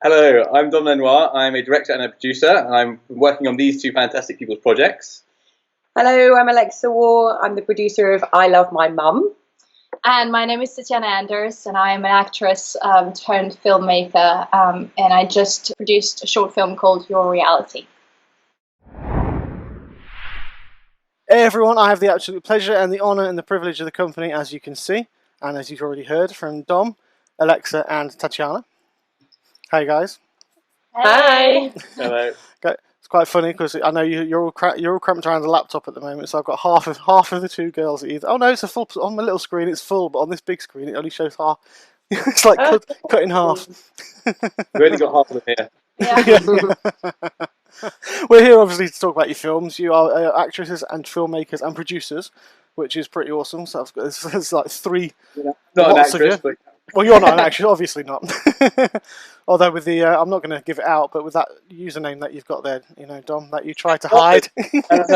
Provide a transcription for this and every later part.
Hello, I'm Dom Lenoir. I'm a director and a producer, and I'm working on these two fantastic people's projects. Hello, I'm Alexa Waugh. I'm the producer of I Love My Mum. And my name is Tatjana Anders, and I am an actress turned filmmaker, and I just produced a short film called Your Reality. Hey everyone, I have the absolute pleasure and the honour and the privilege of the company, as you can see, and as you've already heard from Dom, Alexa and Tatjana. Hey guys. Hi. Hello. It's quite funny because I know you're all cramped around the laptop at the moment, so I've got half of the two girls either. Oh no, it's a full on my little screen. It's full, but on this big screen, it only shows half. It's like cut in half. We've only got half of them here. Yeah. We're here obviously to talk about your films. You are actresses and filmmakers and producers, which is pretty awesome. So there's like three. Not an actress, but well, you're not an actress, obviously not. Although with the, I'm not going to give it out, but with that username that you've got there, you know, Dom, that you try to hide. That's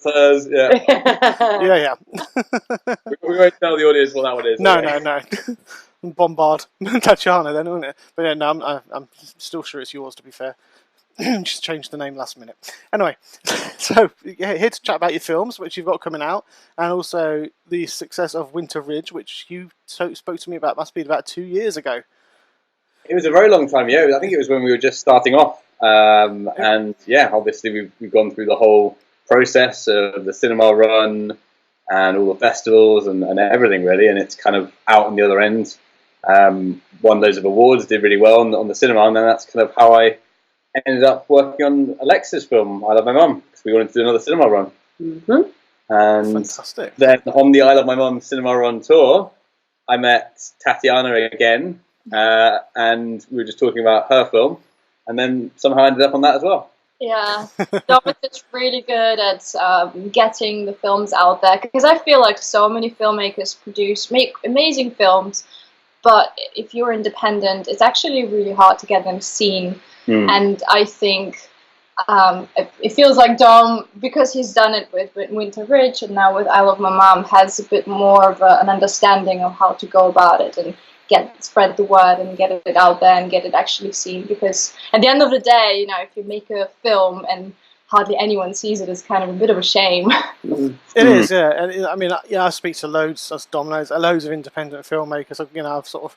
hers, yeah. Yeah. We won't tell the audience what that one is. No. Bombard Tatjana then, wouldn't it? But yeah, no, I'm still sure it's yours, to be fair. Just changed the name last minute. Anyway, so yeah, here to chat about your films, which you've got coming out, and also the success of Winter Ridge, which you spoke to me about, must be about 2 years ago. It was a very long time, yeah. I think it was when we were just starting off. And yeah, obviously we've gone through the whole process of the cinema run and all the festivals and everything really, and it's kind of out on the other end. Won loads of awards, did really well on the cinema, and then that's kind of how I ended up working on Alexa's film, I Love My Mum, because we wanted to do another cinema run. Mm-hmm. And fantastic. Then on the I Love My Mum cinema run tour, I met Tatjana again, and we were just talking about her film, and then somehow ended up on that as well. Yeah, Dom is just really good at getting the films out there, because I feel like so many filmmakers make amazing films, but if you're independent, it's actually really hard to get them seen. And I think it feels like Dom, because he's done it with Winter Ridge and now with I Love My Mum, has a bit more of an understanding of how to go about it and spread the word and get it out there and get it actually seen. Because at the end of the day, you know, if you make a film and hardly anyone sees it, it's kind of a bit of a shame. It is, yeah. And I mean, yeah, I speak to loads, as Dom knows, loads of independent filmmakers. You know, I've sort of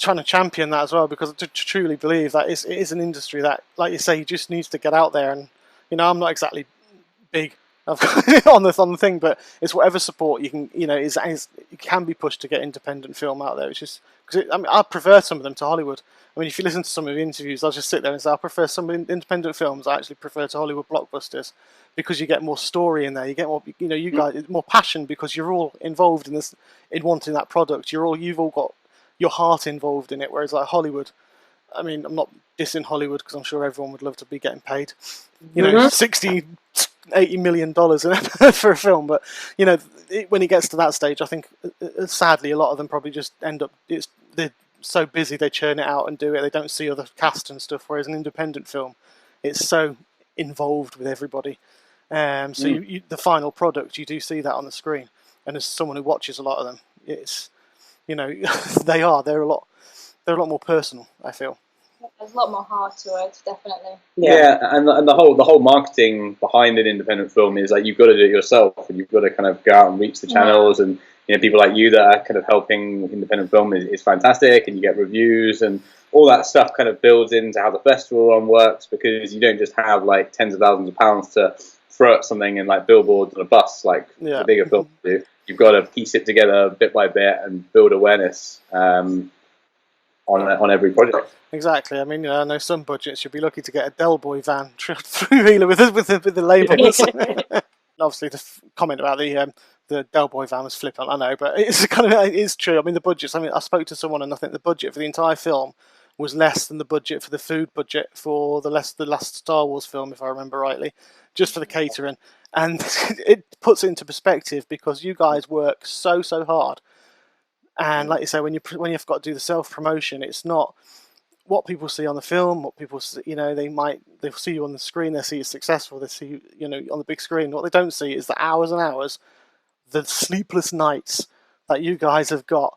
trying to champion that as well, because I truly believe that it is an industry that, like you say, you just needs to get out there. And you know, I'm not exactly big on the thing, but it's whatever support you can, you know, it can be pushed to get independent film out there. It's just because I mean, I prefer some of them to Hollywood. I mean, if you listen to some of the interviews, I'll just sit there and say I prefer some independent films. I actually prefer to Hollywood blockbusters, because you get more story in there. You get more, you know, you guys more passion, because you're all involved in this, in wanting that product. You've all got your heart involved in it, whereas like Hollywood, I mean, I'm not dissing Hollywood, because I'm sure everyone would love to be getting paid, you know, $60-80 million for a film, but you know, when it gets to that stage, I think sadly a lot of them probably just end up, they're so busy they churn it out and do it, they don't see other cast and stuff, whereas an independent film, it's so involved with everybody, so the final product, you do see that on the screen, and as someone who watches a lot of them, it's, you know, they're a lot more personal, I feel. There's a lot more heart to it, definitely. Yeah, and the whole marketing behind an independent film is like you've got to do it yourself, and you've got to kind of go out and reach the channels, and you know, people like you that are kind of helping independent film is fantastic, and you get reviews and all that stuff kind of builds into how the festival run works, because you don't just have like tens of thousands of pounds to throw at something in like billboards on a bus like the bigger films do. You've got to piece it together bit by bit and build awareness on every project. Exactly. I mean, you know, I know some budgets you'll be lucky to get a Del Boy van three-wheeler with the labels. Obviously, the comment about the Del Boy van was flippant, I know, but it's kind of, it is true. I mean, the budgets. I mean, I spoke to someone, and I think the budget for the entire film was less than the budget for the food budget for the last Star Wars film, if I remember rightly, just for the catering. And it puts it into perspective, because you guys work so hard, and like you say, when you've got to do the self promotion, it's not what people see on the film. What people see, you know, they'll see you on the screen, they see you successful, they see you, you know, on the big screen. What they don't see is the hours and hours, the sleepless nights that you guys have got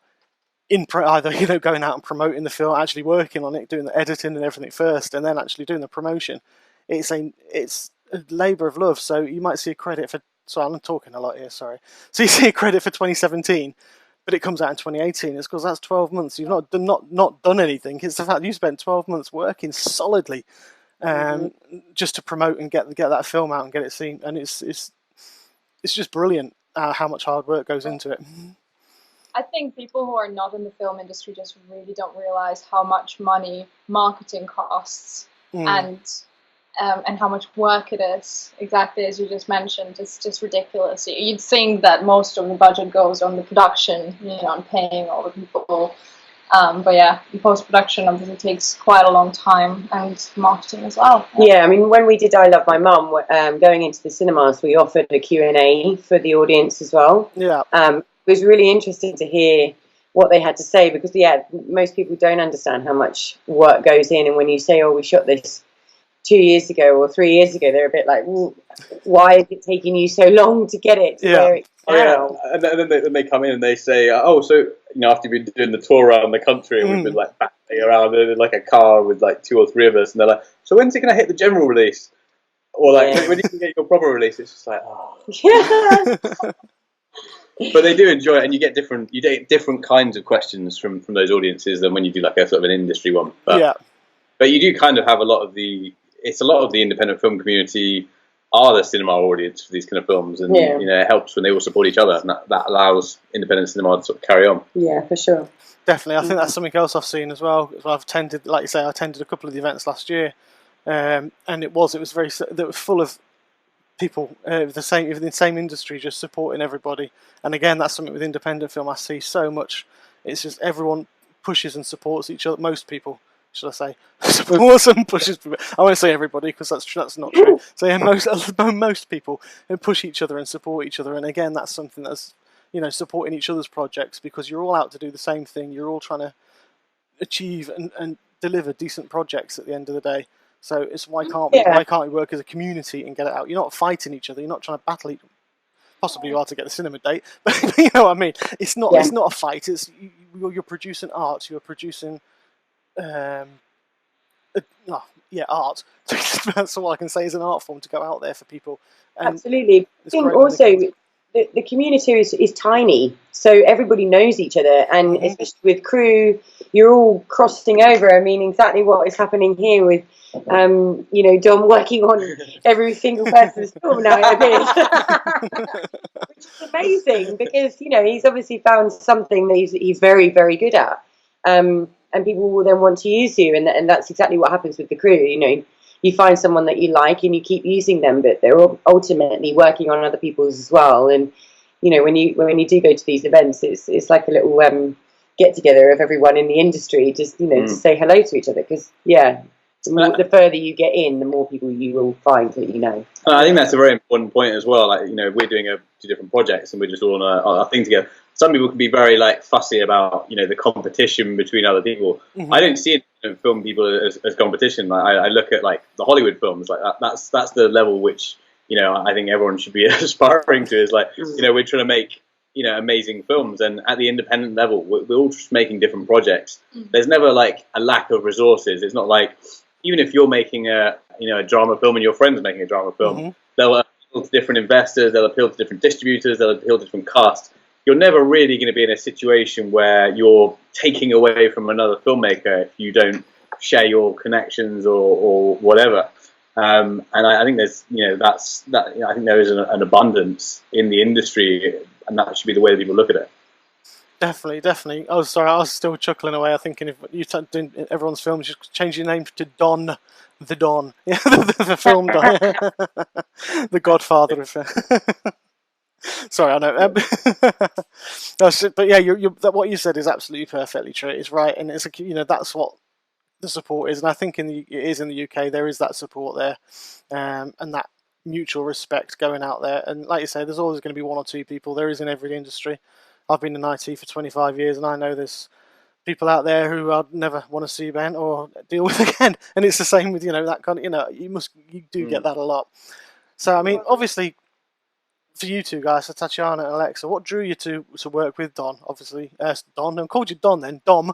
either going out and promoting the film, actually working on it, doing the editing and everything first, and then actually doing the promotion. It's a labour of love. So you might see a credit for. Sorry, I'm talking a lot here. Sorry. So you see a credit for 2017, but it comes out in 2018. It's because that's 12 months. You've not done anything. It's the fact you spent 12 months working solidly, just to promote and get that film out and get it seen. And it's just brilliant how much hard work goes into it. I think people who are not in the film industry just really don't realize how much money marketing costs and how much work it is. Exactly as you just mentioned, it's just ridiculous. You'd think that most of the budget goes on the production, and paying all the people. But yeah, post-production obviously takes quite a long time, and marketing as well. Yeah, I mean, when we did I Love My Mum, going into the cinemas, we offered a Q&A for the audience as well. Yeah. It was really interesting to hear what they had to say, because, most people don't understand how much work goes in. And when you say, we shot this 2 years ago or 3 years ago, they're a bit like, well, why is it taking you so long to get it to where it's now? And then they come in and they say, so after you've been doing the tour around the country and we've been like battling around in like a car with like 2 or 3 of us, and they're like, so when's it going to hit the general release? Or like, when you can get your proper release? It's just like, Yeah. But they do enjoy it, and you get different kinds of questions from those audiences than when you do like a sort of an industry one. But you do kind of have a lot of the independent film community are the cinema audience for these kind of films, and it helps when they all support each other, and that allows independent cinema to sort of carry on. Yeah, for sure. Definitely, I think that's something else I've seen as well. I've attended, like you say, I attended a couple of the events last year, and it was full of people in the same industry, just supporting everybody. And again, that's something with independent film I see so much. It's just everyone pushes and supports each other. Most people, should I say, supports and pushes. I won't say everybody, because that's not true. So yeah, most people push each other and support each other. And again, that's something that's supporting each other's projects, because you're all out to do the same thing. You're all trying to achieve and deliver decent projects at the end of the day. So it's why can't we work as a community and get it out? You're not fighting each other. You're not trying to battle each other. Possibly you are to get the cinema date, but you know what I mean. It's not a fight. It's you're producing art. You're producing art. That's all I can say is an art form to go out there for people. And absolutely. I think also the community is tiny, so everybody knows each other, and especially with crew, you're all crossing over. I mean, exactly what is happening here with Dom working on every single person's film now, which is amazing, because he's obviously found something that he's very, very good at, and people will then want to use you, and that's exactly what happens with the crew. You find someone that you like and you keep using them, but they're ultimately working on other people's as well. And when you do go to these events, it's like a little get together of everyone in the industry, just to say hello to each other, because the further you get in, the more people you will find that you know. I think that's a very important point as well. Like, we're doing 2 different projects and we're just all on a thing together. Some people can be very fussy about the competition between other people. I don't see film people as competition. I look at the Hollywood films that's the level which I think everyone should be aspiring to. Is we're trying to make amazing films, and at the independent level we're all just making different projects. There's never a lack of resources. It's not like, even if you're making a drama film and your friend's making a drama film, they'll appeal to different investors, they'll appeal to different distributors, they'll appeal to different casts. You're never really going to be in a situation where you're taking away from another filmmaker if you don't share your connections or whatever. And I think there's I think there is an abundance in the industry, and that should be the way that people look at it. Definitely. Oh, sorry, I was still chuckling away. I'm thinking if you in everyone's films, just change your name to Don, the Don, the film Don, the Godfather of. Sorry, I know. But yeah, what you said is absolutely perfectly true. It's right, and it's that's what the support is, and I think it is in the UK. There is that support there, and that mutual respect going out there. And like you say, there's always going to be 1 or 2 people. There is in every industry. I've been in IT for 25 years, and I know there's people out there who I'd never want to see again or deal with again. And it's the same with that kind of you do get that a lot. So I mean, obviously, for you two guys, so Tatjana and Alexa, what drew you to work with Don? Obviously, Don. I called you Don then, Dom.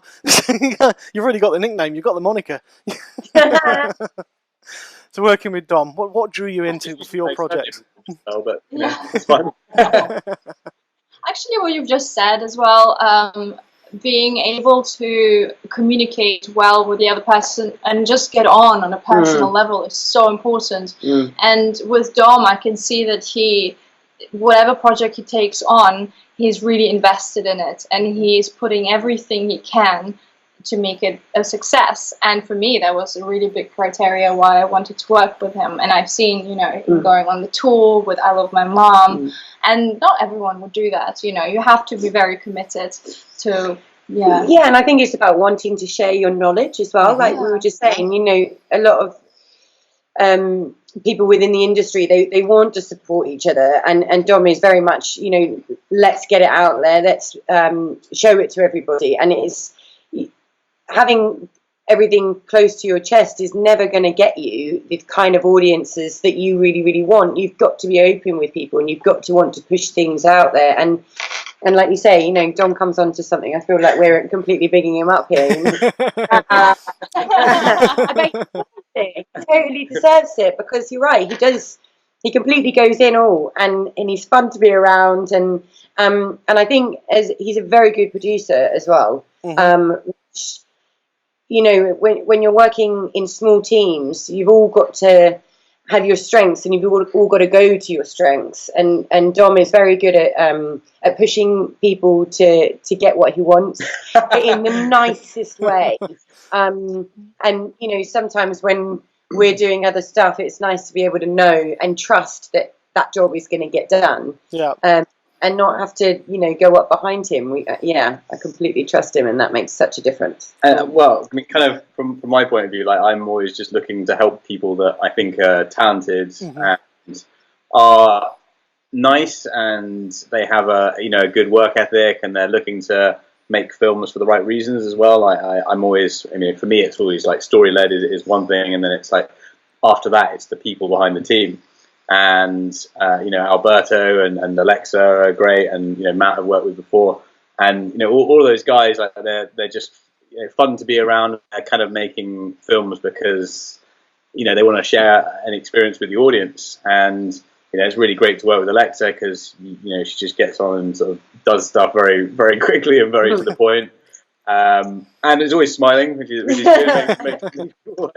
You've already got the nickname. You've got the moniker. So working with Dom, what drew you into for your project? But it's fine. Actually, what you've just said as well, being able to communicate well with the other person and just get on a personal level is so important. And with Dom, I can see that whatever project he takes on, he's really invested in it, and he's putting everything he can to make it a success. And for me, that was a really big criteria why I wanted to work with him. And I've seen, him going on the tour with I Love My Mom, and not everyone would do that. You have to be very committed to, Yeah, and I think it's about wanting to share your knowledge as well. Like we were just saying, a lot of people within the industry, they want to support each other, and Dom is very much, let's get it out there, let's show it to everybody. And it's having everything close to your chest is never going to get you the kind of audiences that you really, really want. You've got to be open with people, and you've got to want to push things out there. And like you say, Dom comes onto something. I feel like we're completely bigging him up here. I bet he totally deserves it, because you're right. He does. He completely goes in all, and he's fun to be around. And I think he's a very good producer as well. Which, when you're working in small teams, you've all got to have your strengths, and you've all got to go to your strengths. And Dom is very good at pushing people to get what he wants in the nicest way. And sometimes when we're doing other stuff, it's nice to be able to know and trust that job is going to get done. Yeah. And not have to, go up behind him. I completely trust him, and that makes such a difference. Well, I mean, kind of from my point of view, like I'm always just looking to help people that I think are talented and are nice, and they have a good work ethic, and they're looking to make films for the right reasons as well. I'm always, for me, it's always like story led is one thing, and then it's like after that, it's the people behind the team. And Alberto and Alexa are great, and Matt I've worked with before, and all of those guys, like they're just fun to be around. They're kind of making films because they want to share an experience with the audience, and it's really great to work with Alexa because she just gets on and sort of does stuff very, very quickly and very to the point. And it's always smiling, which is good. Makes people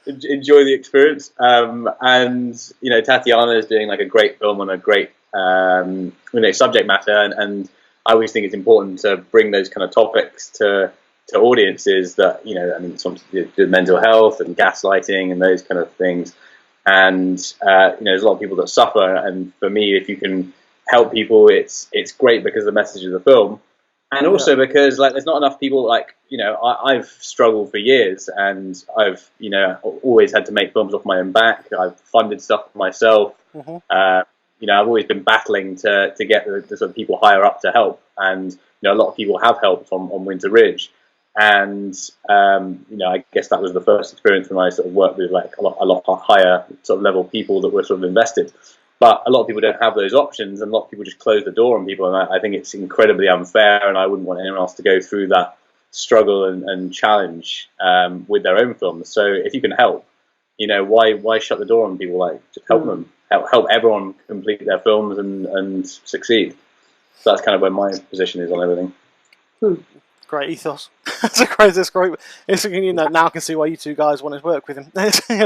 enjoy the experience. And Tatjana is doing like a great film on a great subject matter, and I always think it's important to bring those kind of topics to audiences that the mental health and gaslighting and those kind of things. And there's a lot of people that suffer, and for me, if you can help people, it's great because of the message of the film. And also because there's not enough people I've struggled for years, and I've always had to make films off my own back. I've funded stuff for myself. I've always been battling to get the sort of people higher up to help, and a lot of people have helped on Winter Ridge, and I guess that was the first experience when I sort of worked with like a lot higher sort of level people that were sort of invested. But a lot of people don't have those options, and a lot of people just close the door on people, and I think it's incredibly unfair, and I wouldn't want anyone else to go through that struggle and challenge with their own films. So if you can help, why shut the door on people? Like, just help them, help everyone complete their films and succeed. So that's kind of where my position is on everything. Great ethos. That's great. It's now I can see why you two guys want to work with him. You're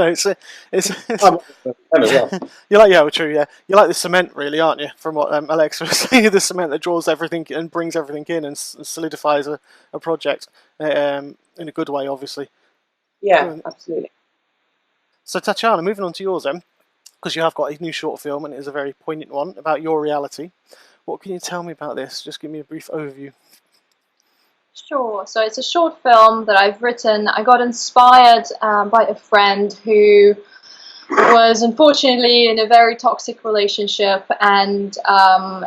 like, well, true, yeah. You're like the cement, really, aren't you? From what Alexa was saying, the cement that draws everything and brings everything in and solidifies a project in a good way, obviously. Yeah, absolutely. So Tatjana, moving on to yours then, because you have got a new short film, and it is a very poignant one about your reality. What can you tell me about this? Just give me a brief overview. Sure. So it's a short film that I've written. I got inspired by a friend who was unfortunately in a very toxic relationship, and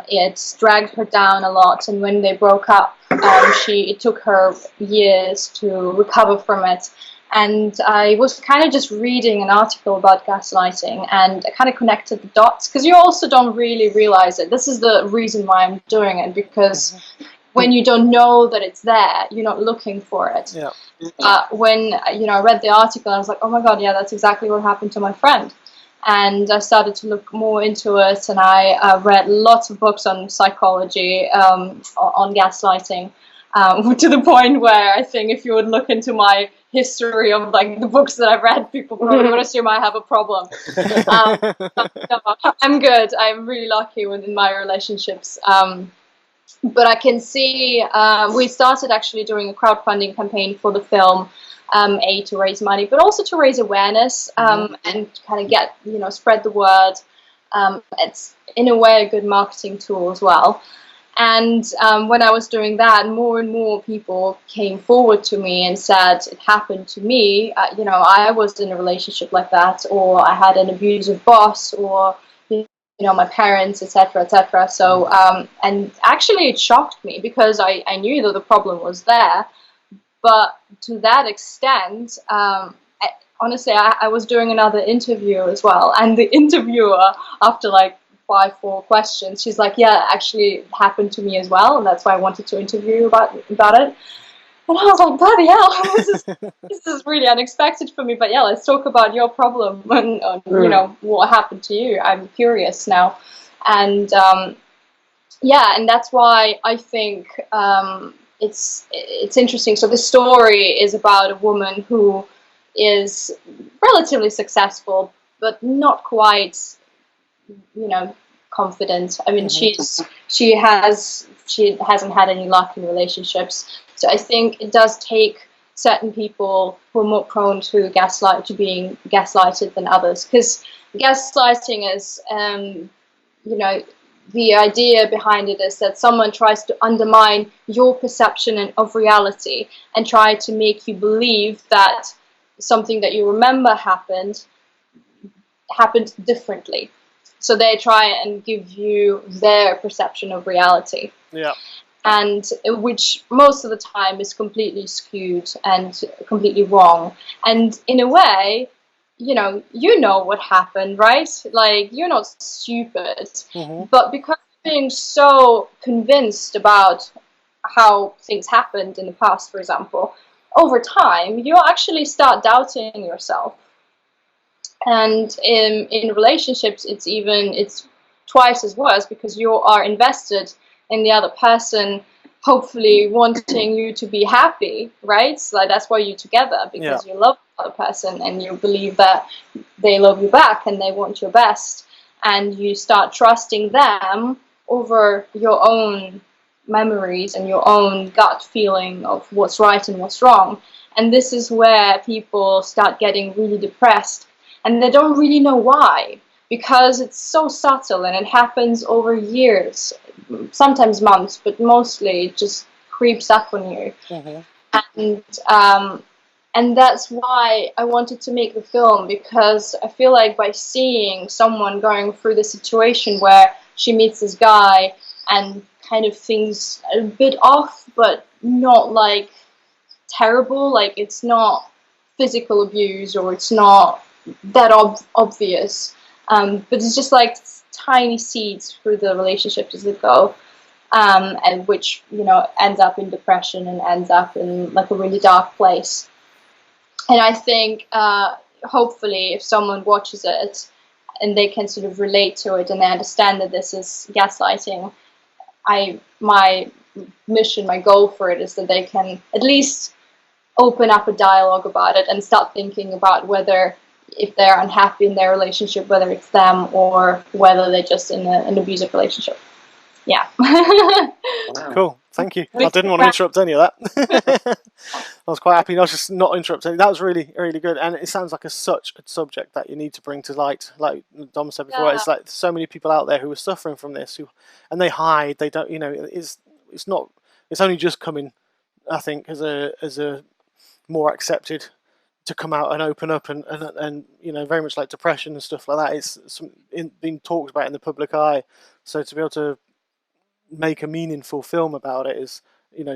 it dragged her down a lot. And when they broke up, it took her years to recover from it. And I was kind of just reading an article about gaslighting, and I kind of connected the dots, because you also don't really realize it. This is the reason why I'm doing it, because when you don't know that it's there, you're not looking for it. Yeah. When I read the article, I was like, oh my god, yeah, that's exactly what happened to my friend. And I started to look more into it, and I read lots of books on psychology, on gaslighting, to the point where I think if you would look into my history of like the books that I've read, people probably would assume I have a problem. No, I'm good. I'm really lucky within my relationships. But I can see we started actually doing a crowdfunding campaign for the film, to raise money, but also to raise awareness, and kind of get, spread the word. It's in a way a good marketing tool as well. And when I was doing that, more and more people came forward to me and said, it happened to me. I was in a relationship like that, or I had an abusive boss, or my parents, etc., etc. So, and actually it shocked me, because I knew that the problem was there, but to that extent, honestly, I was doing another interview as well, and the interviewer, after like 4 questions, she's like, yeah, actually it happened to me as well, and that's why I wanted to interview you about it. And I was like, bloody hell, this is really unexpected for me. But yeah, let's talk about your problem and what happened to you. I'm curious now. And and that's why I think it's interesting. So the story is about a woman who is relatively successful, but not quite, confident. I mean, she hasn't had any luck in relationships. So I think it does take certain people who are more prone to being gaslighted than others, because gaslighting is, the idea behind it is that someone tries to undermine your perception of reality and try to make you believe that something that you remember happened differently. So they try and give you their perception of reality. Yeah. And which most of the time is completely skewed and completely wrong. And in a way, you know what happened, right? Like, you're not stupid. But because you're being so convinced about how things happened in the past, for example, over time, you actually start doubting yourself. And in relationships, it's twice as worse, because you are invested in the other person, hopefully wanting you to be happy, right? So that's why you're together, because you love the other person and you believe that they love you back and they want your best, and you start trusting them over your own memories and your own gut feeling of what's right and what's wrong. And this is where people start getting really depressed, and they don't really know why, because it's so subtle and it happens over years, sometimes months, but mostly it just creeps up on you. And that's why I wanted to make the film, because I feel like by seeing someone going through the situation where she meets this guy and kind of things a bit off, but not like terrible, like it's not physical abuse or it's not that obvious, but it's just like tiny seeds through the relationships as they go, and which ends up in depression and ends up in like a really dark place. And I think hopefully if someone watches it and they can sort of relate to it and they understand that this is gaslighting, my mission, my goal for it is that they can at least open up a dialogue about it and start thinking about whether, if they're unhappy in their relationship, whether it's them or whether they're just in an abusive relationship. Yeah. Wow. Cool. Thank you. I didn't want to interrupt any of that. I was quite happy not just not interrupting. That was really, really good, and it sounds like such a subject that you need to bring to light. Like Dom said before, it's like so many people out there who are suffering from this, and they hide. They don't. It's not. It's only just coming, I think, as a more accepted to come out and open up and very much like depression and stuff like that. It's being talked about in the public eye. So to be able to make a meaningful film about it is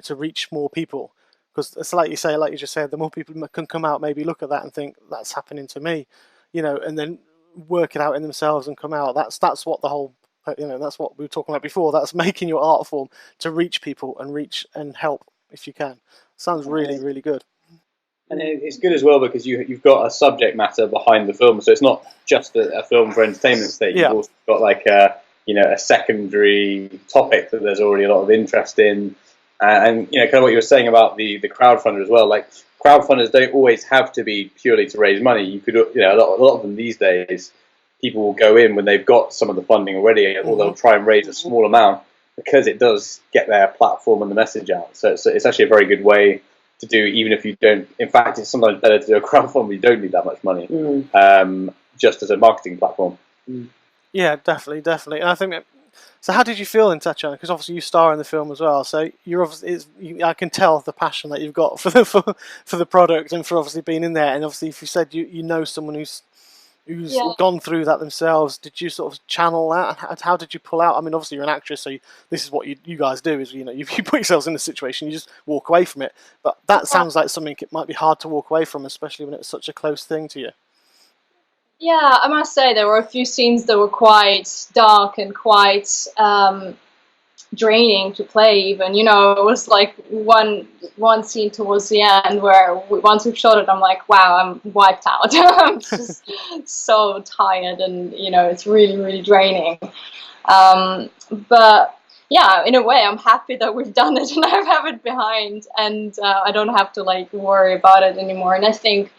to reach more people. because it's like you say, like you just said, the more people can come out, maybe look at that and think that's happening to me, and then work it out in themselves and come out. That's what the whole, that's what we were talking about before. That's making your art form to reach people and help if you can. Sounds really, really good. And it's good as well because you've got a subject matter behind the film, so it's not just a film for entertainment's sake. You've also got like a secondary topic that there's already a lot of interest in, and kind of what you were saying about the crowdfunder as well. Like crowdfunders don't always have to be purely to raise money. You could, a lot of them these days, people will go in when they've got some of the funding already, or they'll try and raise a small amount because it does get their platform and the message out. So it's actually a very good way to do, even if you don't. In fact, it's sometimes better to do a crowdfund where you don't need that much money, just as a marketing platform. Yeah, definitely. And I think so. How did you feel in Tatjana? Because obviously you star in the film as well. So you're obviously, I can tell the passion that you've got for the product and for obviously being in there. And obviously, if you said you know someone who's gone through that themselves, did you sort of channel that? How did you pull out? I mean, obviously you're an actress, so this is what you guys do, is you put yourselves in a situation, you just walk away from it. But that sounds like something it might be hard to walk away from, especially when it's such a close thing to you. Yeah, I must say there were a few scenes that were quite dark and quite draining to play. Even it was like one scene towards the end where once we've shot it, I'm like, wow, I'm wiped out. I'm just so tired, and it's really, really draining. But yeah, in a way, I'm happy that we've done it and I have it behind, and I don't have to worry about it anymore. And I think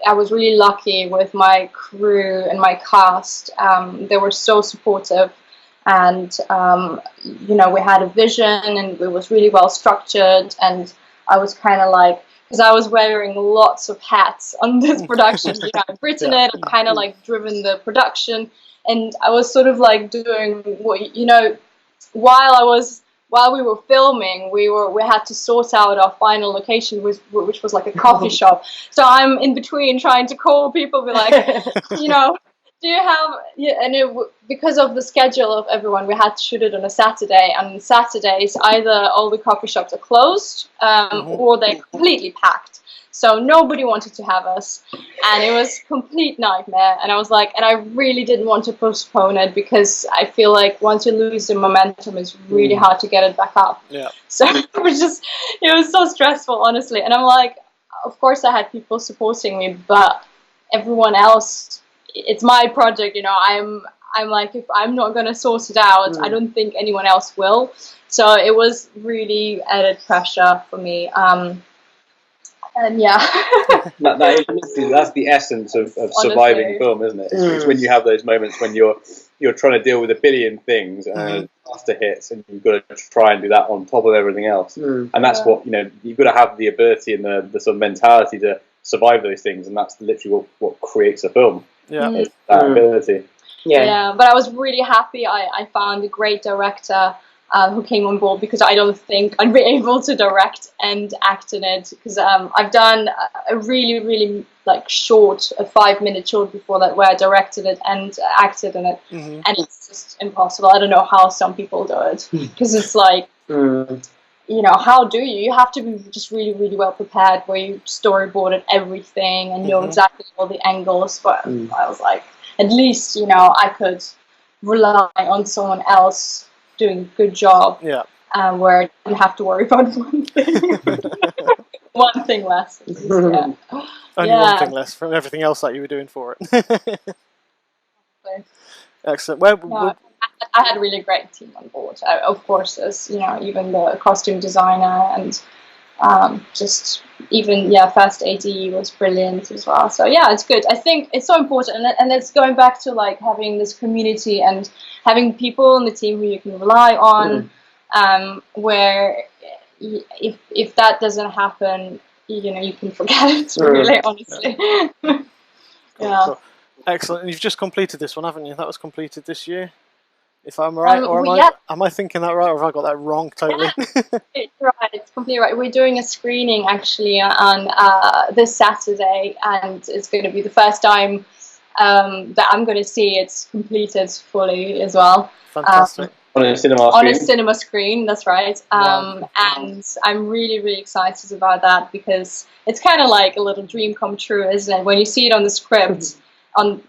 I was really lucky with my crew and my cast. They were so supportive, and we had a vision, and it was really well structured. And I was kind of because I was wearing lots of hats on this production. I've written it, I've kind of driven the production, and I was sort of doing what while we were filming, we had to sort out our final location, which was like a coffee shop. So I'm in between trying to call people, be like, do you have? Yeah, and because of the schedule of everyone, we had to shoot it on a Saturday. And Saturdays, either all the coffee shops are closed, or they're completely packed. So nobody wanted to have us, and it was a complete nightmare. And I was and I really didn't want to postpone it, because I feel like once you lose the momentum, it's really hard to get it back up. Yeah. So it was so stressful, honestly. And I'm of course I had people supporting me, but everyone else, it's my project, I'm if I'm not going to sort it out, I don't think anyone else will. So it was really added pressure for me. And yeah, that's the essence of surviving film, isn't it? It's when you have those moments when you're trying to deal with a billion things and disaster hits, and you've got to try and do that on top of everything else. And that's what you've got to have the ability and the sort of mentality to survive those things, and that's literally what creates a film. Yeah, it's that ability. Yeah, but I was really happy. I found a great director who came on board, because I don't think I'd be able to direct and act in it, because I've done a really, really short, a 5-minute short before that, where I directed it and acted in it, and it's just impossible. I don't know how some people do it, because it's how do you have to be just really, really well prepared, where you storyboarded everything and know exactly all the angles. But I was at least I could rely on someone else doing a good job, where I didn't have to worry about one thing. One thing less. Only one thing less from everything else that you were doing for it. Excellent. I had a really great team on board. Of course, as even the costume designer, and just even first AD was brilliant as well. So yeah, it's good. I think it's so important, and it's going back to having this community and having people on the team who you can rely on. Where if that doesn't happen, you can forget it. Really, honestly. Yeah. Cool. Excellent. And you've just completed this one, haven't you? That was completed this year, if I'm right, or am I thinking that right, or have I got that wrong totally? It's right. It's completely right. We're doing a screening actually on this Saturday, and it's going to be the first time that I'm going to see it's completed fully as well. Fantastic. On a cinema on a screen. cinema screen. That's right. Wow. And I'm really, really excited about that because it's kind of like a little dream come true, isn't it? When you see it on the script, on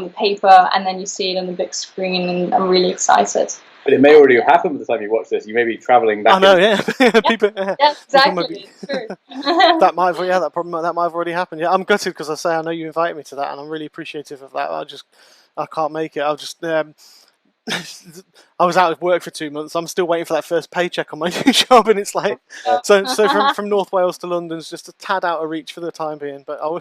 the paper, and then you see it on the big screen, and I'm really excited. But it may already have happened by the time you watch this. You may be travelling back. I know, yeah. People, Yeah, exactly. It's true. that might have, that might have already happened. Yeah, I'm gutted because I know you invited me to that, and I'm really appreciative of that. I can't make it. I'll just I was out of work for 2 months. I'm still waiting for that first paycheck on my new job, and it's like so from North Wales to London's just a tad out of reach for the time being. But I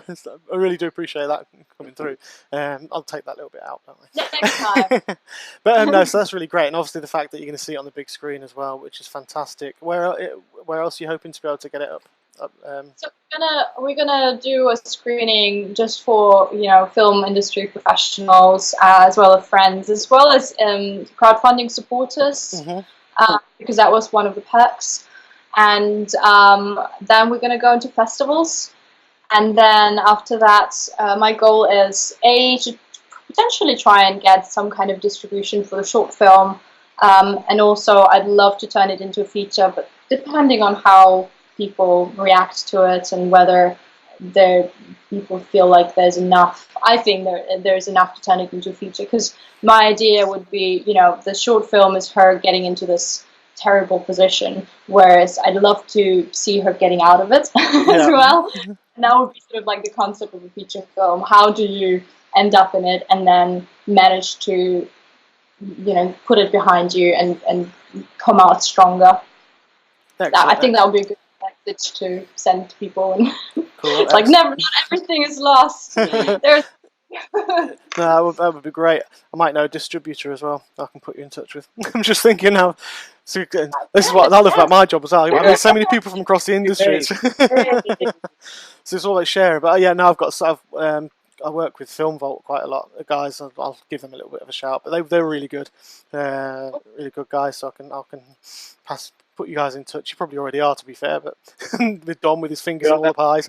really do appreciate that coming through. I'll take that little bit out, don't I? Next time. But no, so that's really great, and obviously the fact that you're going to see it on the big screen as well, which is fantastic. Where else are you hoping to be able to get it up? So we're gonna do a screening just for film industry professionals, as well as friends, as well as crowdfunding supporters, because that was one of the perks. And then we're gonna go into festivals, and then after that, my goal is to potentially try and get some kind of distribution for the short film, and also I'd love to turn it into a feature, but depending on how people react to it and whether people feel like there's enough. I think there's enough to turn it into a feature, because my idea would be, the short film is her getting into this terrible position, whereas I'd love to see her getting out of it as well. And that would be sort of like the concept of a feature film. How do you end up in it and then manage to, put it behind you and come out stronger? I think that would be a good message to send to people. And cool. Like, not everything is lost. There's No, that would be great. I might know a distributor as well I can put you in touch with. I'm just thinking now. So, this is what I love about my job as well. I meet so many people from across the industry. So it's all like sharing. But yeah, now I work with Film Vault quite a lot. The guys, I'll give them a little bit of a shout. But they're really good, really good guys. So I can put you guys in touch. You probably already are, to be fair. But with Dom with his fingers in all the pies.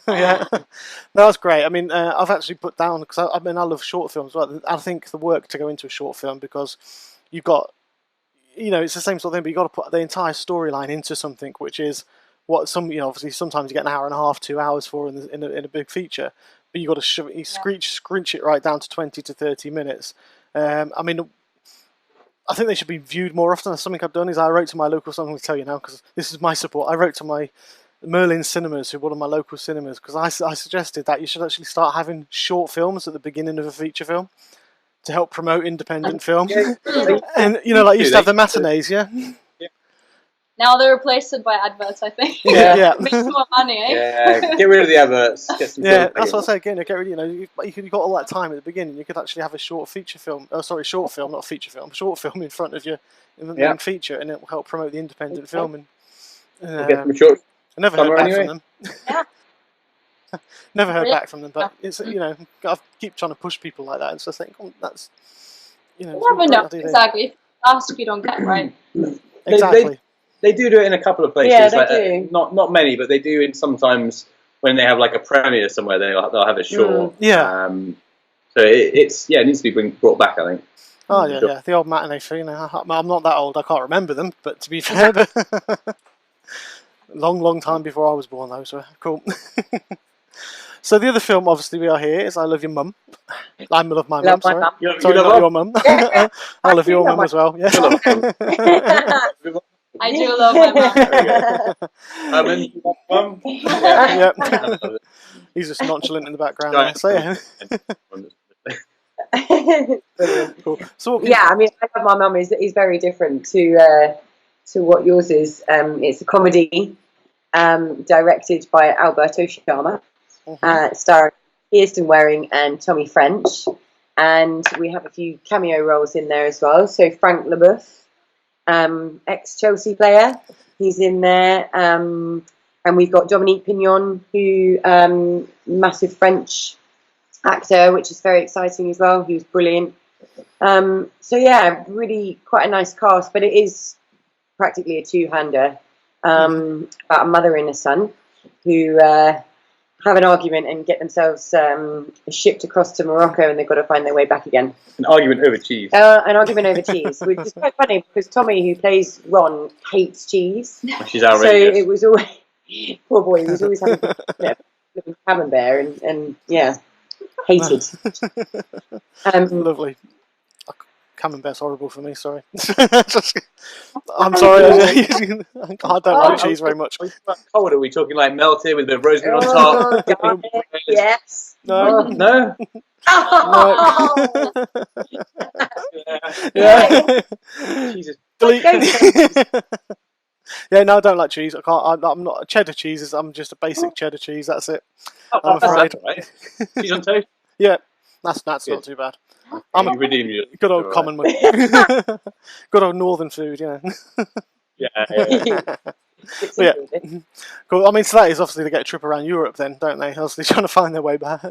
Yeah, that's great. I mean, I've actually put down, because I love short films. Well, I think the work to go into a short film, because you've got, it's the same sort of thing, but you've got to put the entire storyline into something, which is what obviously sometimes you get an hour and a half, 2 hours for in a big feature, but you've got to scrunch it right down to 20 to 30 minutes. I mean, I think they should be viewed more often. Something I've done is I wrote to my local, so I'm going to tell you now, because this is my support. I wrote to my Merlin Cinemas, who are one of my local cinemas, because I suggested that you should actually start having short films at the beginning of a feature film to help promote independent film. And you used to have the matinees, yeah. Now they replaced it by adverts, I think. Yeah. Make more money, eh? Yeah, get rid of the adverts. Get some That's what I say again. Get rid. You've got all that time at the beginning. You could actually have a short film, not a feature film. Short film in front of you in the main feature, and it will help promote the independent film. And get some short. I never heard back from them. Yeah. Never heard back from them, but it's I keep trying to push people like that, and so I think that's you never know exactly. If you ask, you don't get, right. Exactly. They do it in a couple of places. Yeah, they do. Not many, but they do it sometimes when they have like a premiere somewhere. They'll have a short. Yeah. So it needs to be brought back, I think. Oh yeah, yeah. The old matinee thing. I'm not that old. I can't remember them, but to be fair, long time before I was born, though. So cool. So the other film, obviously, we are here is I Love Your Mum. I love my mum. Sorry, sorry, not your mum. I love your mum as well. Yeah. I do love my mum. Yep. He's just nonchalant in the background. There. So yeah. Cool. So yeah, I mean, I Love My Mum is very different to what yours is. It's a comedy directed by Alberto Sharma, starring Kirsten Waring and Tommy French, and we have a few cameo roles in there as well. So Frank LaBeouf, ex-Chelsea player, he's in there, and we've got Dominique Pignon, who massive French actor, which is very exciting as well. He was brilliant. So yeah, really quite a nice cast, but it is practically a two-hander about a mother and a son who have an argument and get themselves shipped across to Morocco, and they've got to find their way back again. An argument over cheese. An argument over cheese, which is quite funny because Tommy, who plays Ron, hates cheese. Which is outrageous. So it was always, poor boy, he was always having little camembert and yeah, hated. Lovely. Camembert's horrible for me, sorry. I'm sorry. I don't like cheese very much. How cold are we talking? Like melted with a bit of rosemary on top? Yes. No. No? Yeah. Jesus. Yeah, no, I don't like cheese. I can't. I'm not a cheddar cheese. I'm just a basic cheddar cheese. That's it. I'm afraid. Right. Cheese on toast? Yeah, that's not too bad. I'm a good old common one. Good old northern food, you know. Yeah. Yeah. Cool. I mean, so that is obviously they get a trip around Europe then, don't they? Obviously trying to find their way back.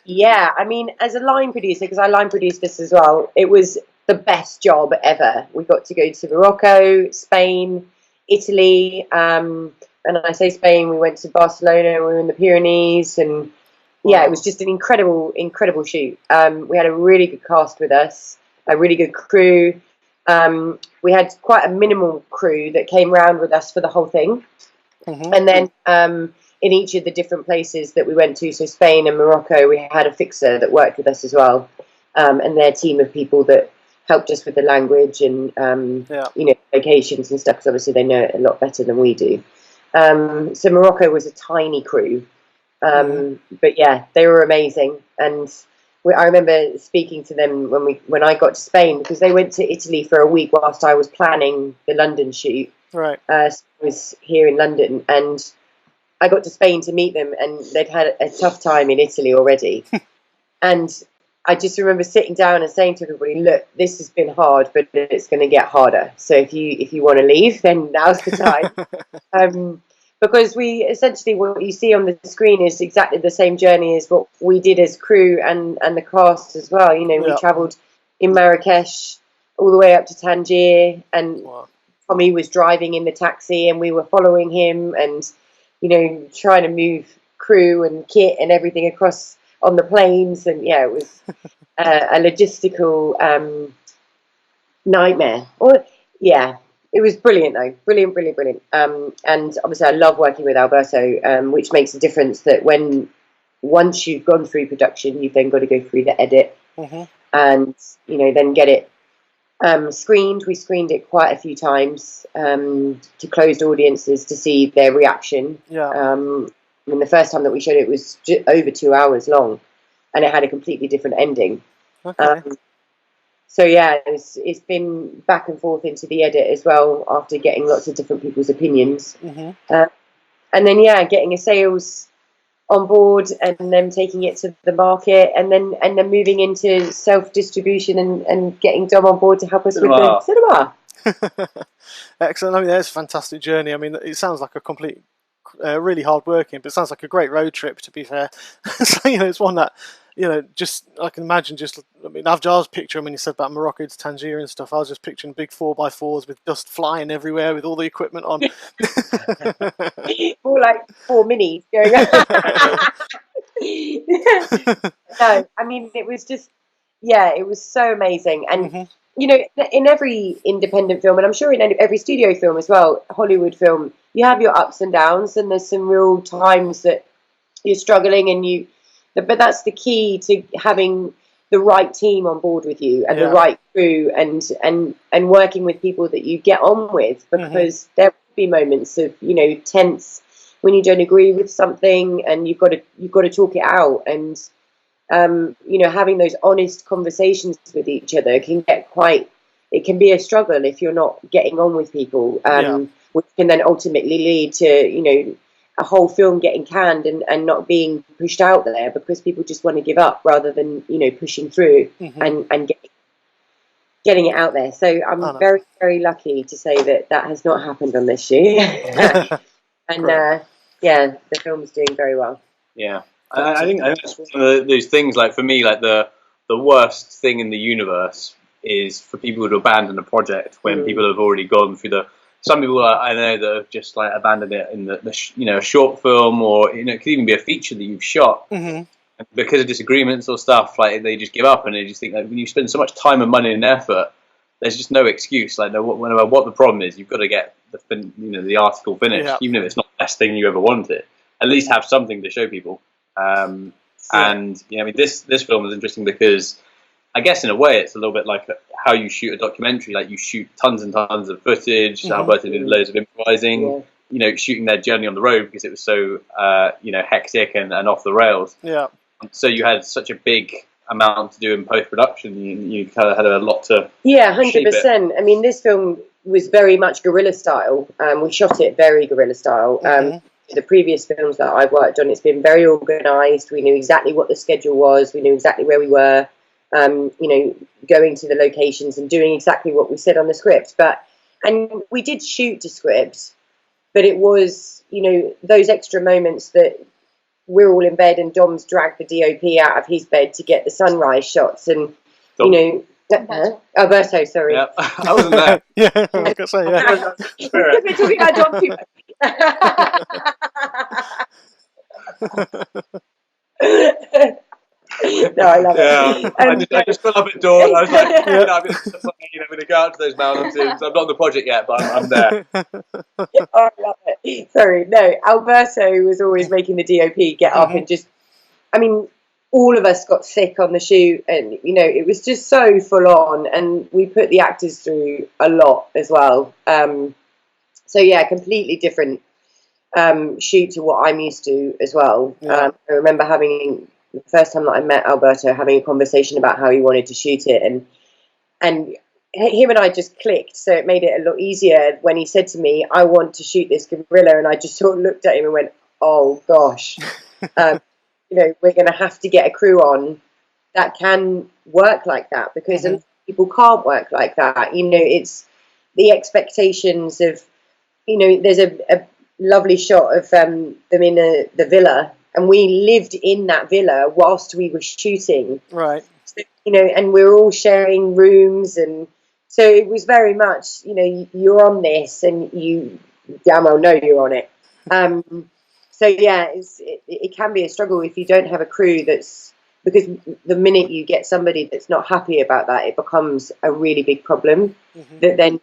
Yeah, I mean, as a line producer, because I line produced this as well, it was the best job ever. We got to go to Morocco, Spain, Italy. And I say Spain, we went to Barcelona, we were in the Pyrenees, and yeah, it was just an incredible shoot. We had a really good cast with us, a really good crew. We had quite a minimal crew that came round with us for the whole thing. Mm-hmm. And then in each of the different places that we went to, so Spain and Morocco, we had a fixer that worked with us as well, and their team of people that helped us with the language and you know, locations and stuff, because obviously they know it a lot better than we do. So Morocco was a tiny crew. But yeah, they were amazing, and I remember speaking to them when I got to Spain, because they went to Italy for a week whilst I was planning the London shoot. Right. So I was here in London, and I got to Spain to meet them, and they'd had a tough time in Italy already. And I just remember sitting down and saying to everybody, "Look, this has been hard, but it's going to get harder. So if you want to leave, then now's the time." Because we essentially, what you see on the screen is exactly the same journey as what we did as crew and the cast as well. You know, we travelled in Marrakesh all the way up to Tangier, and Tommy was driving in the taxi, and we were following him, and you know, trying to move crew and kit and everything across on the planes, and yeah, it was a logistical nightmare. It was brilliant though, brilliant. And obviously I love working with Alberto, which makes a difference that once you've gone through production, you've then got to go through the edit, and you know, then get it screened. We screened it quite a few times to closed audiences to see their reaction. I mean, the first time that we showed it was over 2 hours long, and it had a completely different ending. So yeah, it's been back and forth into the edit as well, after getting lots of different people's opinions. And then getting a sales on board, and then taking it to the market, and then moving into self-distribution and getting Dom on board to help us with the cinema. Excellent. I mean, that's a fantastic journey. I mean, it sounds like a complete, really hard working, but it sounds like a great road trip, to be fair. So, you know, it's one that, you know, just, I can imagine I mean, I was picturing when you said about Morocco to Tangier and stuff, I was just picturing big 4x4s with dust flying everywhere with all the equipment on. More like 4 minis going on. No, I mean, it was just, it was so amazing. And, you know, in every independent film, and I'm sure in every studio film as well, Hollywood film, you have your ups and downs, and there's some real times that you're struggling, but that's the key to having the right team on board with you, and the right crew, and working with people that you get on with, because there will be moments of, you know, tense when you don't agree with something, and you've got to talk it out, and you know, having those honest conversations with each other can be a struggle if you're not getting on with people, which can then ultimately lead to, you know, a whole film getting canned and not being pushed out there, because people just want to give up rather than, you know, pushing through and getting it out there. So I'm very, very lucky to say that has not happened on this shoot. And the film's doing very well. Yeah, I think that's one of those things. Like for me, like the worst thing in the universe is for people to abandon a project when people have already gone through the some people I know that have just like abandoned it in a short film, or it could even be a feature that you've shot. Mm-hmm. Because of disagreements or stuff, like they just give up, and they just think that when you spend so much time and money and effort, there's just no excuse. Like, no matter what the problem is, you've got to get the article finished, even if it's not the best thing you ever wanted. At least have something to show people. And I mean, this film is interesting because I guess in a way it's a little bit like how you shoot a documentary. Like, you shoot tons and tons of footage. Mm-hmm. Alberto did loads of improvising. Yeah. Shooting their journey on the road because it was so hectic and off the rails. Yeah. So you had such a big amount to do in post-production. You kind of had a lot to 100%. I mean, this film was very much guerrilla style. We shot it very guerrilla style. The previous films that I've worked on, it's been very organised. We knew exactly what the schedule was. We knew exactly where we were, going to the locations and doing exactly what we said on the script. And we did shoot to script, but it was, those extra moments that we're all in bed and Dom's dragged the DOP out of his bed to get the sunrise shots, and Alberto, sorry. Yeah, I wasn't there. Yeah, I was going to say, yeah. We're talking about Dom too much. No, I love it. I just got up at dawn. I was like, I'm going to go out to those mountains. I'm not on the project yet, but I'm there. Oh, I love it. Sorry, no. Alberto was always making the DOP get up and just. I mean, all of us got sick on the shoot, and it was just so full on, and we put the actors through a lot as well. So yeah, completely different shoot to what I'm used to as well. I remember having. The first time that I met Alberto, having a conversation about how he wanted to shoot it, and him and I just clicked, so it made it a lot easier when he said to me, I want to shoot this guerrilla, and I just sort of looked at him and went, oh gosh, we're going to have to get a crew on that can work like that, because a lot of people can't work like that. It's the expectations of, there's a lovely shot of them in the villa, and we lived in that villa whilst we were shooting. Right. So, and we were all sharing rooms. And so it was very much, you're on this and you damn well know you're on it. So, yeah, it can be a struggle if you don't have a crew because the minute you get somebody that's not happy about that, it becomes a really big problem that then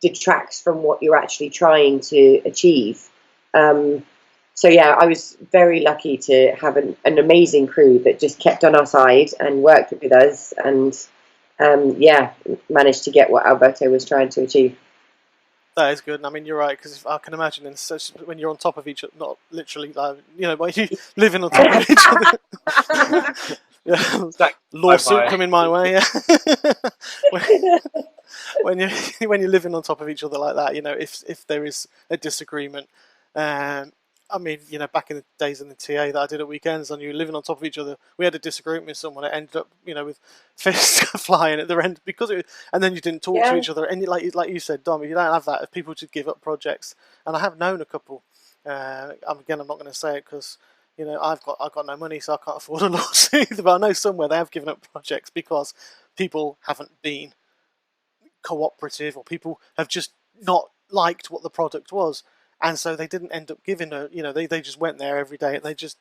detracts from what you're actually trying to achieve. So, yeah, I was very lucky to have an amazing crew that just kept on our side and worked with us and, managed to get what Alberto was trying to achieve. That is good. I mean, you're right, because I can imagine when you're on top of each other, not literally, but you living on top of each other. Yeah, lawsuit coming my way. Yeah. when you're living on top of each other like that, if there is a disagreement. I mean, back in the days in the TA that I did at weekends, and you were living on top of each other. We had a disagreement with someone. It ended up, with fists flying at the end and then you didn't talk to each other. And like you said, Dom, if you don't have that, if people just give up projects, and I have known a couple. I'm not going to say it because I've got no money, so I can't afford a lawsuit. But I know somewhere they have given up projects because people haven't been cooperative, or people have just not liked what the product was. And so they didn't end up giving they just went there every day and they just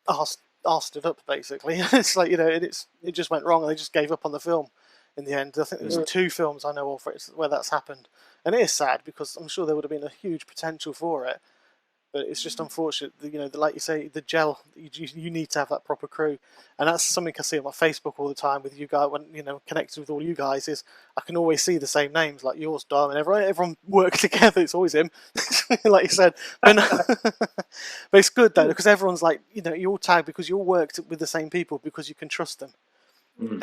asked it up, basically. It's like, it just went wrong and they just gave up on the film in the end. I think there's 2 films I know of where that's happened. And it is sad because I'm sure there would have been a huge potential for it. But it's just unfortunate, like you say, the gel, you need to have that proper crew. And that's something I see on my Facebook all the time with you guys, when, connected with all you guys, is I can always see the same names, like yours, Dom, and everyone works together. It's always him, like you said. But it's good, though, because everyone's like, you all tag because you all worked with the same people because you can trust them. 100%.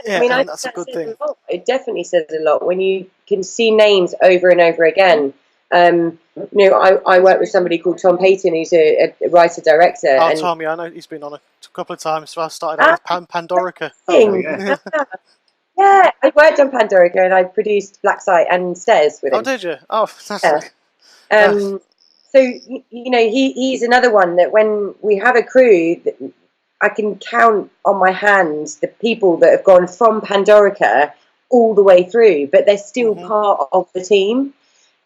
And that's a good thing. It definitely says a lot when you can see names over and over again. I work with somebody called Tom Payton, who's a writer-director. Oh, Tom, I know he's been on a couple of times. So I started out with Pandorica. Yeah, I worked on Pandorica and I produced Black Site and Stairs with him. Oh, did you? Oh, fantastic. So, he's another one that when we have a crew, I can count on my hands the people that have gone from Pandorica all the way through, but they're still part of the team.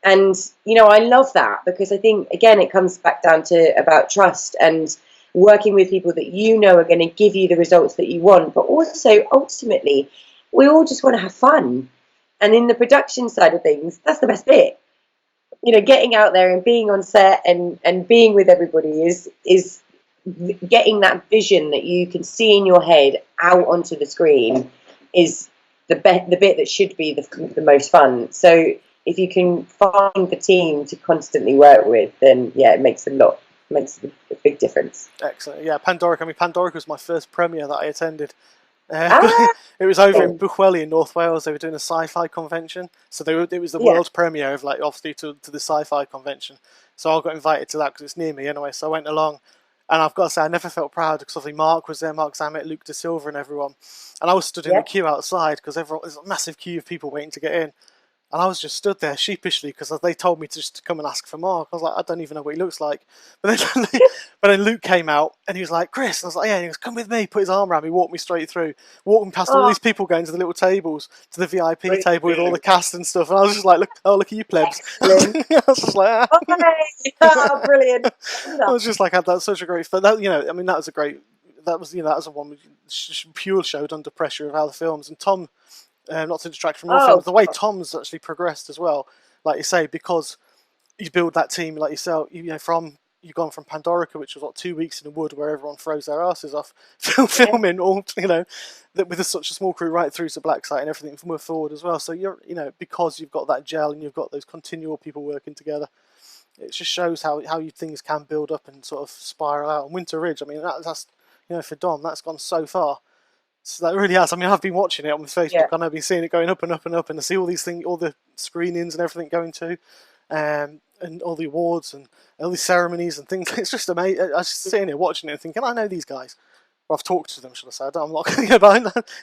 And, you know, I love that, because I think, again, it comes back down to about trust and working with people that you know are going to give you the results that you want. But also, ultimately, we all just want to have fun. And in the production side of things, that's the best bit. You know, getting out there and being on set and being with everybody is getting that vision that you can see in your head out onto the screen is the bit that should be the most fun. So if you can find the team to constantly work with, then yeah, it makes a big difference. Excellent. Yeah, Pandorica. I mean, Pandorica was my first premiere that I attended. It was over in Buchwelly in North Wales. They were doing a sci-fi convention, so it was the world premiere of, like, obviously to the sci-fi convention. So I got invited to that because it's near me anyway. So I went along, and I've got to say I never felt proud because obviously Mark was there, Mark Zammit, Luke De Silva, and everyone. And I was stood in the queue outside because there's a massive queue of people waiting to get in. And I was just stood there sheepishly because they told me to just come and ask for Mark. I was like, I don't even know what he looks like. But then Luke came out and he was like, Chris. And I was like, yeah. And he goes, come with me. Put his arm around me, walked me straight through, walking past all these people going to the little tables, to the VIP table with all the cast and stuff. And I was just like, look at you plebs. I was just like, Oh, brilliant. I was just like, had that such a great fun. That, you know, I mean, that was a great. That was, you know, that was a one pure showed under pressure of other films. And Tom. Not to distract from your film, the way Tom's actually progressed as well, like you say, because you build that team like yourself. You know, you've gone from Pandorica, which was 2 weeks in the wood where everyone throws their asses off, filming all, you know, with such a small crew, right through to Black Site and everything from forward as well. So you're, you know, because you've got that gel and you've got those continual people working together, it just shows how things can build up and sort of spiral out. And Winter Ridge, I mean, that's, you know, for Dom, that's gone so far. So that really has. I mean, I've been watching it on Facebook, and I've been seeing it going up and up and up, and I see all these things, all the screenings and everything going to, and all the awards and all these ceremonies and things. It's just amazing. I was just sitting here watching it and thinking, I know these guys. Well, I've talked to them, should I say? I'm not.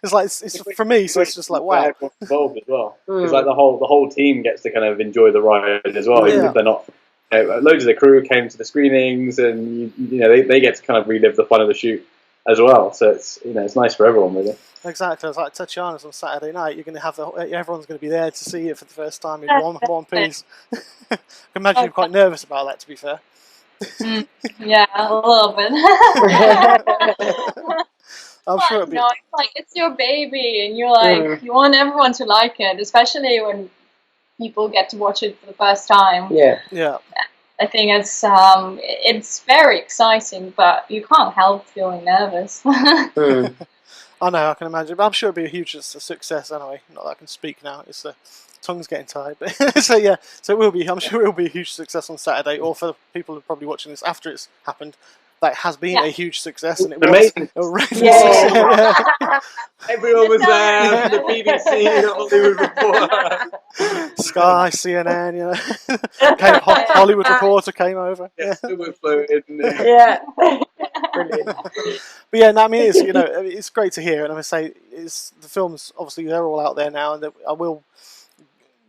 It's like it's for me. So it's just like, wow. Involved as well, because like the whole team gets to kind of enjoy the ride as well, even if they're not. You know, loads of the crew came to the screenings, and you know they get to kind of relive the fun of the shoot as well. So it's, you know, it's nice for everyone, really. Exactly. It's like Tatjana's on Saturday night. You're going to have everyone's going to be there to see it for the first time in one piece. I can imagine you're quite nervous about that, to be fair. Yeah, a little bit. I'm sure it'll be. No, it's like it's your baby, and you're like you want everyone to like it, especially when people get to watch it for the first time. Yeah. I think it's very exciting, but you can't help feeling nervous. I know, I can imagine, but I'm sure it'll be a huge success anyway. Not that I can speak now; it's the tongue's getting tired. But so yeah, so it will be. I'm sure it will be a huge success on Saturday, or for people who are probably watching this after it's happened. That has been a huge success, and it was amazing. Success. Everyone was there. The BBC, the Hollywood Reporter, Sky, CNN, you know, Hollywood Reporter came over. Silver floated. Brilliant. But yeah, no, I mean, it's, you know, it's great to hear, and I'm gonna say, it's the films. Obviously, they're all out there now, and I will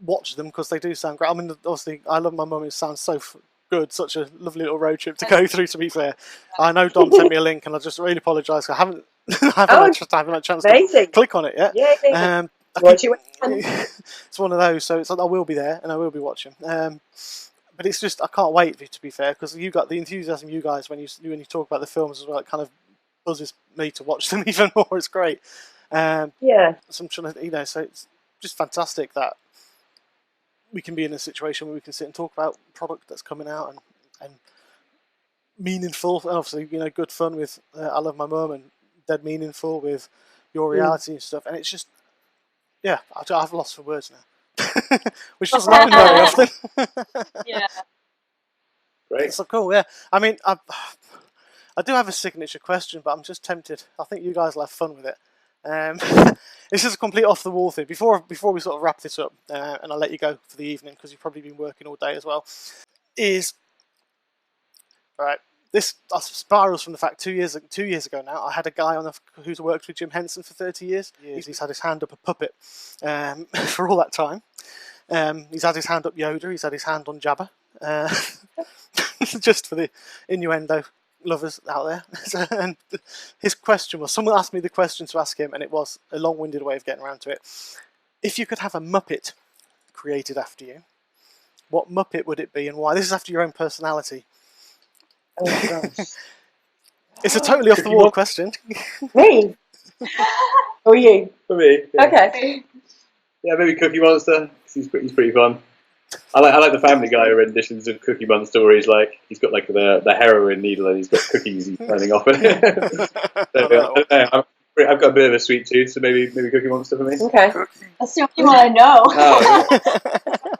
watch them because they do sound great. I mean, obviously, I Love My Mum. It sounds so good, such a lovely little road trip to go through. To be fair, I know Dom sent me a link, and I just really apologise. I haven't had a chance to click on it yet. It's one of those, so I will be there and I will be watching. But it's just, I can't wait, to be fair, because you got the enthusiasm, you guys, when you talk about the films as well. It kind of buzzes me to watch them even more. It's great. So I'm trying to, you know, so it's just fantastic that we can be in a situation where we can sit and talk about product that's coming out and meaningful, and obviously, you know, good fun with I Love My Mum, and dead meaningful with Your Reality and stuff. And it's just, yeah, I've lost for words now, which doesn't happen very often. Great. So cool, yeah. I mean, I do have a signature question, but I'm just tempted. I think you guys will have fun with it. This is a complete off-the-wall thing. Before we sort of wrap this up, and I'll let you go for the evening because you've probably been working all day as well. Right. This spirals from the fact 2 years ago now, I had a guy who's worked with Jim Henson for 30 years. He's had his hand up a puppet for all that time. He's had his hand up Yoda. He's had his hand on Jabba. Just for the innuendo lovers out there. And his question was, someone asked me the question to ask him, and it was a long-winded way of getting around to it. If you could have a Muppet created after you, what Muppet would it be and why? This is after your own personality. Oh gosh. It's a totally off the wall question. Me? Or you? For me, yeah. Okay. Yeah, maybe Cookie Monster. 'Cause he's pretty fun. I like the Family Guy renditions of Cookie Monster, where he's like he's got like the heroin needle and he's got cookies he's running off it. I've got a bit of a sweet tooth, so maybe Cookie Monster for me. Okay. That's the only one I know. Oh,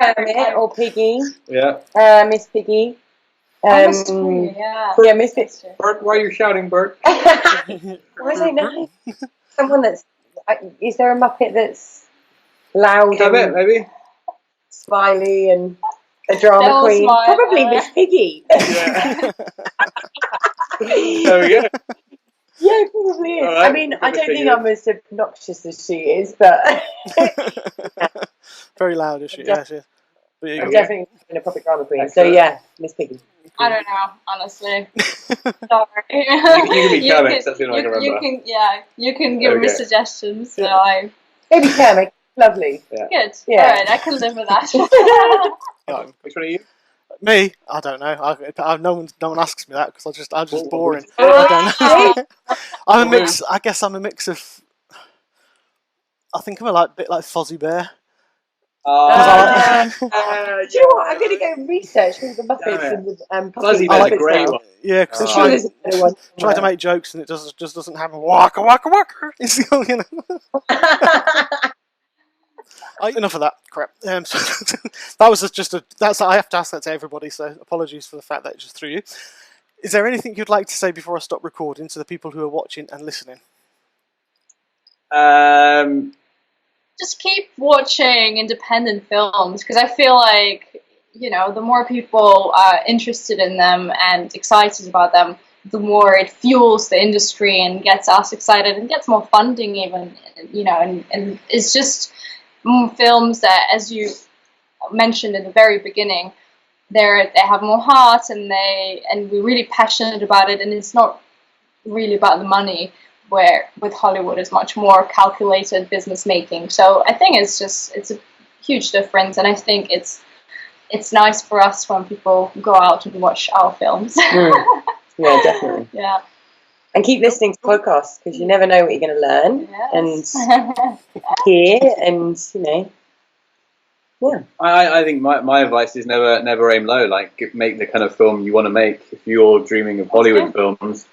Kermit or Piggy. yeah. Miss Piggy. Miss Piggy, yeah. Yeah, Miss Piggy. Bert, why are you shouting, Bert? I don't know. Someone that's. Is there a Muppet that's loud Kermit, and maybe. smiley and a drama They'll queen? smile. Probably Miss Piggy. Yeah. There we go. Yeah, it probably is. Right, I mean, I don't think I'm as obnoxious as she is, but Very loud, is she? Yeah, she is. But you I'm go. definitely been a proper drama queen. So Excellent. yeah, Miss Piggy. I don't know, honestly. Sorry. You can be Kermit, that's the only one I can remember. You can give me Okay. suggestions. So Maybe Kermit. Lovely. good. Yeah. All right, I can live with that. Which one are you? Me? I don't know. No one asks me that because I'm just boring. Oh, I don't know. I'm a mix. I guess I'm a mix of. I think I'm a bit like Fozzie Bear. Do you know what? I'm going to go and research all the Muppets and the Fuzzy Puppet Bear's a Muppets great now. one. Yeah, because I'm sure there's a better one. try to make jokes and it just doesn't happen. Waka waka waka. It's, you know. Enough of that crap. So that was just a. That's I have to ask that to everybody. So apologies for the fact that it just threw you. Is there anything you'd like to say before I stop recording to the people who are watching and listening? Just keep watching independent films because I feel like, the more people are interested in them and excited about them, the more it fuels the industry and gets us excited and gets more funding even, and it's just films that, as you mentioned in the very beginning, they have more heart and we're really passionate about it, and it's not really about the money, where with Hollywood is much more calculated business making. So I think it's a huge difference, and I think it's nice for us when people go out and watch our films. Yeah, definitely. Yeah. And keep listening to podcasts because you never know what you're going to learn and hear, and Yeah. I think my advice is never aim low. Like, make the kind of film you want to make. If you're dreaming of Hollywood films,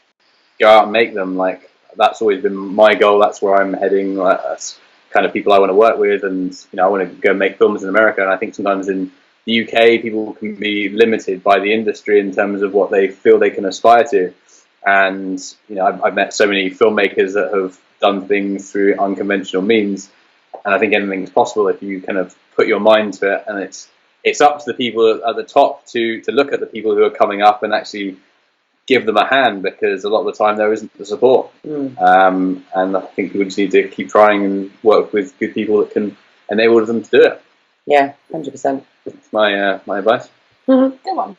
go out and make them. Like, that's always been my goal. That's where I'm heading. That's kind of people I want to work with, and I want to go make films in America. And I think sometimes in the UK, people can be limited by the industry in terms of what they feel they can aspire to. And I've met so many filmmakers that have done things through unconventional means. And I think anything's possible if you kind of put your mind to it. And it's up to the people at the top to look at the people who are coming up and actually give them a hand, because a lot of the time there isn't the support. And I think people just need to keep trying and work with good people that can enable them to do it. Yeah, 100%. That's my advice. Good one.